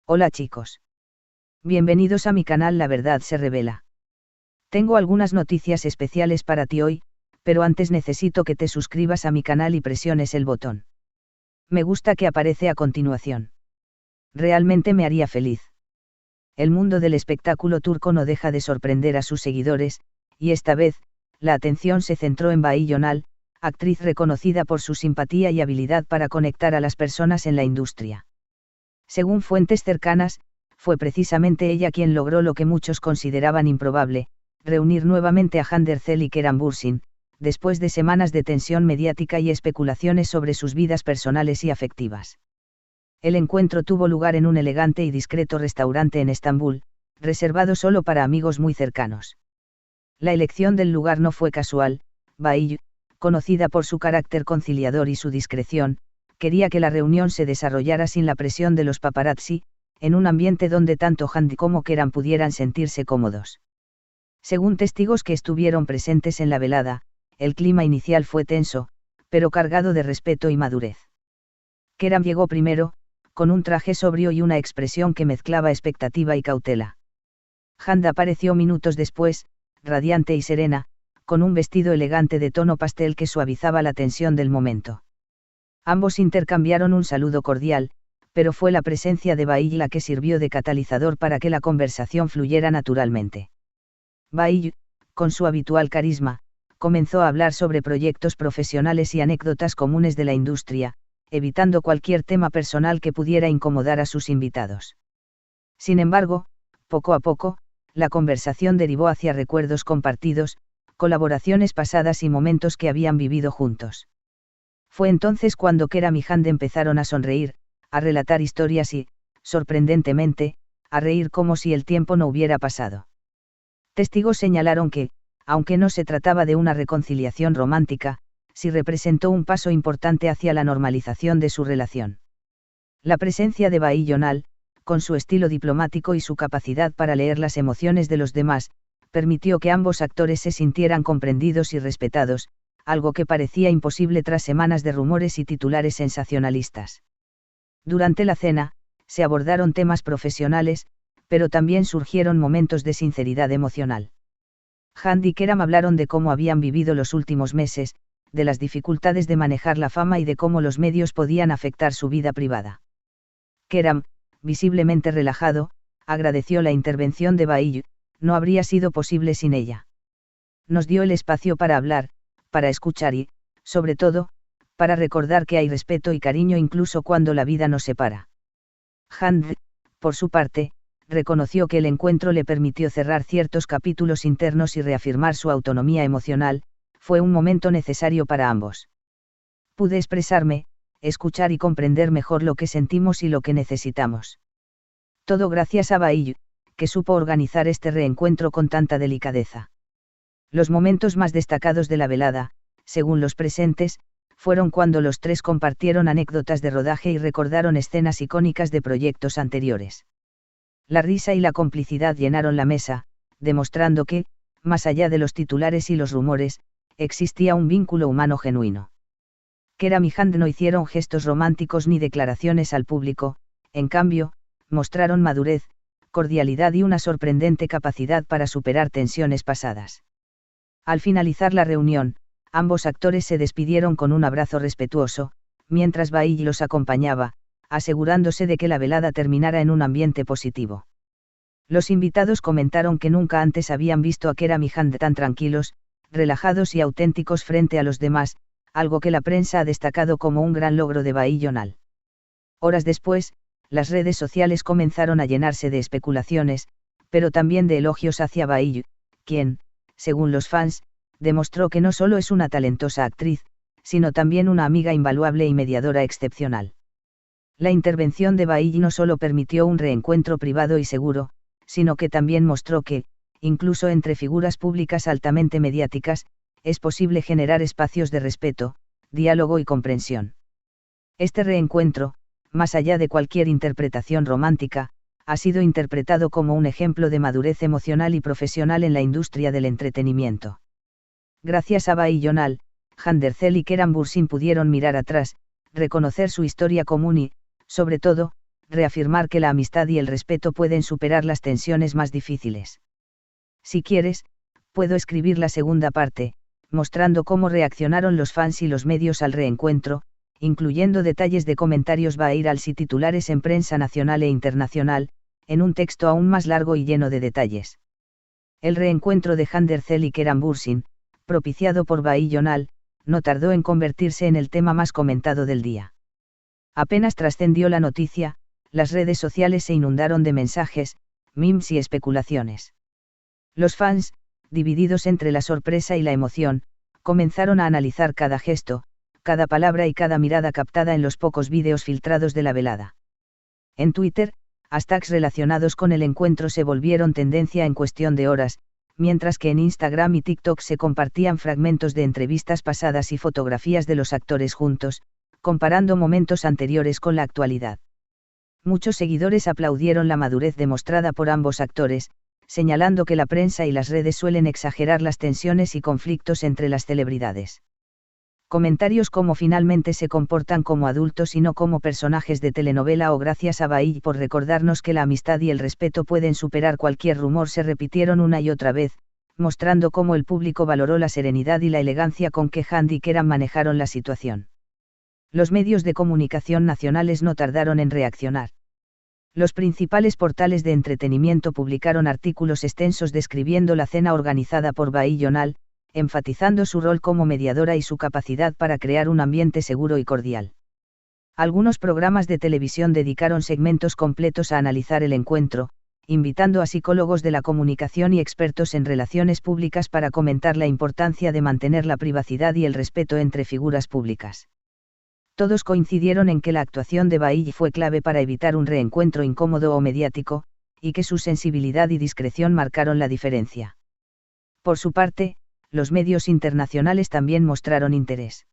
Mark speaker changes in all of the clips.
Speaker 1: Hola chicos. Bienvenidos a mi canal La Verdad se Revela. Tengo algunas noticias especiales para ti hoy, pero antes necesito que te suscribas a mi canal y presiones el botón me gusta que aparece a continuación. Realmente me haría feliz. El mundo del espectáculo turco no deja de sorprender a sus seguidores, y esta vez, la atención se centró en Bahi Yonal, actriz reconocida por su simpatía y habilidad para conectar a las personas en la industria. Según fuentes cercanas, fue precisamente ella quien logró lo que muchos consideraban improbable, reunir nuevamente a Hande Erçel y Kerem Bürsin, después de semanas de tensión mediática y especulaciones sobre sus vidas personales y afectivas. El encuentro tuvo lugar en un elegante y discreto restaurante en Estambul, reservado solo para amigos muy cercanos. La elección del lugar no fue casual. Bahi, conocida por su carácter conciliador y su discreción, quería que la reunión se desarrollara sin la presión de los paparazzi, en un ambiente donde tanto Hande como Kerem pudieran sentirse cómodos. Según testigos que estuvieron presentes en la velada, el clima inicial fue tenso, pero cargado de respeto y madurez. Kerem llegó primero, con un traje sobrio y una expresión que mezclaba expectativa y cautela. Hande apareció minutos después, radiante y serena, con un vestido elegante de tono pastel que suavizaba la tensión del momento. Ambos intercambiaron un saludo cordial, pero fue la presencia de Bahi la que sirvió de catalizador para que la conversación fluyera naturalmente. Bahi, con su habitual carisma, comenzó a hablar sobre proyectos profesionales y anécdotas comunes de la industria, evitando cualquier tema personal que pudiera incomodar a sus invitados. Sin embargo, poco a poco, la conversación derivó hacia recuerdos compartidos, colaboraciones pasadas y momentos que habían vivido juntos. Fue entonces cuando Kerem y Hande empezaron a sonreír, a relatar historias y, sorprendentemente, a reír como si el tiempo no hubiera pasado. Testigos señalaron que, aunque no se trataba de una reconciliación romántica, sí representó un paso importante hacia la normalización de su relación. La presencia de Bahi Yonal, con su estilo diplomático y su capacidad para leer las emociones de los demás, permitió que ambos actores se sintieran comprendidos y respetados, algo que parecía imposible tras semanas de rumores y titulares sensacionalistas. Durante la cena, se abordaron temas profesionales, pero también surgieron momentos de sinceridad emocional. Hande y Kerem hablaron de cómo habían vivido los últimos meses, de las dificultades de manejar la fama y de cómo los medios podían afectar su vida privada. Kerem, visiblemente relajado, agradeció la intervención de Bahi. No habría sido posible sin ella. Nos dio el espacio para hablar, para escuchar y, sobre todo, para recordar que hay respeto y cariño incluso cuando la vida nos separa. Hande, por su parte, reconoció que el encuentro le permitió cerrar ciertos capítulos internos y reafirmar su autonomía emocional. Fue un momento necesario para ambos. Pude expresarme, escuchar y comprender mejor lo que sentimos y lo que necesitamos. Todo gracias a Bahi, que supo organizar este reencuentro con tanta delicadeza. Los momentos más destacados de la velada, según los presentes, fueron cuando los tres compartieron anécdotas de rodaje y recordaron escenas icónicas de proyectos anteriores. La risa y la complicidad llenaron la mesa, demostrando que, más allá de los titulares y los rumores, existía un vínculo humano genuino. Kerem y Hande no hicieron gestos románticos ni declaraciones al público, en cambio, mostraron madurez, cordialidad y una sorprendente capacidad para superar tensiones pasadas. Al finalizar la reunión, ambos actores se despidieron con un abrazo respetuoso, mientras Bahi los acompañaba, asegurándose de que la velada terminara en un ambiente positivo. Los invitados comentaron que nunca antes habían visto a Kerem y Hande tan tranquilos, relajados y auténticos frente a los demás, algo que la prensa ha destacado como un gran logro de Bahi Yonal. Horas después, las redes sociales comenzaron a llenarse de especulaciones, pero también de elogios hacia Bahi, quien, según los fans, demostró que no solo es una talentosa actriz, sino también una amiga invaluable y mediadora excepcional. La intervención de Bahi no solo permitió un reencuentro privado y seguro, sino que también mostró que, incluso entre figuras públicas altamente mediáticas, es posible generar espacios de respeto, diálogo y comprensión. Este reencuentro, más allá de cualquier interpretación romántica, ha sido interpretado como un ejemplo de madurez emocional y profesional en la industria del entretenimiento. Gracias a Bahi Yonal, Hande Erçel y Kerem Bürsin pudieron mirar atrás, reconocer su historia común y, sobre todo, reafirmar que la amistad y el respeto pueden superar las tensiones más difíciles. Si quieres, puedo escribir la segunda parte, mostrando cómo reaccionaron los fans y los medios al reencuentro, incluyendo detalles de comentarios virales y titulares en prensa nacional e internacional, en un texto aún más largo y lleno de detalles. El reencuentro de Handercel y Keran Bürsin, propiciado por Bahí Jonal, no tardó en convertirse en el tema más comentado del día. Apenas trascendió la noticia, las redes sociales se inundaron de mensajes, memes y especulaciones. Los fans, divididos entre la sorpresa y la emoción, comenzaron a analizar cada gesto, cada palabra y cada mirada captada en los pocos vídeos filtrados de la velada. En Twitter, hashtags relacionados con el encuentro se volvieron tendencia en cuestión de horas, mientras que en Instagram y TikTok se compartían fragmentos de entrevistas pasadas y fotografías de los actores juntos, comparando momentos anteriores con la actualidad. Muchos seguidores aplaudieron la madurez demostrada por ambos actores, señalando que la prensa y las redes suelen exagerar las tensiones y conflictos entre las celebridades. Comentarios como finalmente se comportan como adultos y no como personajes de telenovela o gracias a Bahí por recordarnos que la amistad y el respeto pueden superar cualquier rumor se repitieron una y otra vez, mostrando cómo el público valoró la serenidad y la elegancia con que Handy y Keran manejaron la situación. Los medios de comunicación nacionales no tardaron en reaccionar. Los principales portales de entretenimiento publicaron artículos extensos describiendo la cena organizada por Bahí Jonal, enfatizando su rol como mediadora y su capacidad para crear un ambiente seguro y cordial. Algunos programas de televisión dedicaron segmentos completos a analizar el encuentro, invitando a psicólogos de la comunicación y expertos en relaciones públicas para comentar la importancia de mantener la privacidad y el respeto entre figuras públicas. Todos coincidieron en que la actuación de Bahí fue clave para evitar un reencuentro incómodo o mediático, y que su sensibilidad y discreción marcaron la diferencia. Por su parte, los medios internacionales también mostraron interés.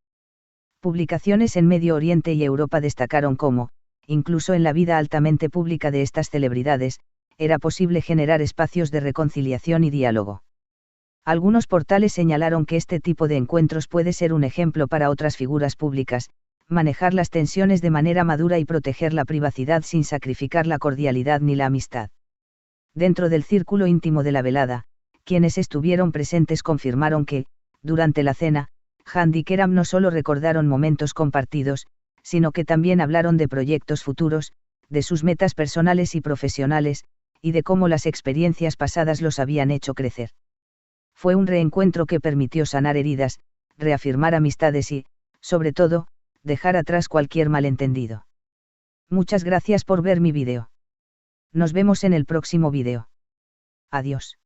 Speaker 1: Publicaciones en Medio Oriente y Europa destacaron cómo, incluso en la vida altamente pública de estas celebridades, era posible generar espacios de reconciliación y diálogo. Algunos portales señalaron que este tipo de encuentros puede ser un ejemplo para otras figuras públicas, manejar las tensiones de manera madura y proteger la privacidad sin sacrificar la cordialidad ni la amistad. Dentro del círculo íntimo de la velada, quienes estuvieron presentes confirmaron que, durante la cena, Handy y Keran no solo recordaron momentos compartidos, sino que también hablaron de proyectos futuros, de sus metas personales y profesionales, y de cómo las experiencias pasadas los habían hecho crecer. Fue un reencuentro que permitió sanar heridas, reafirmar amistades y, sobre todo, dejar atrás cualquier malentendido. Muchas gracias por ver mi vídeo. Nos vemos en el próximo vídeo. Adiós.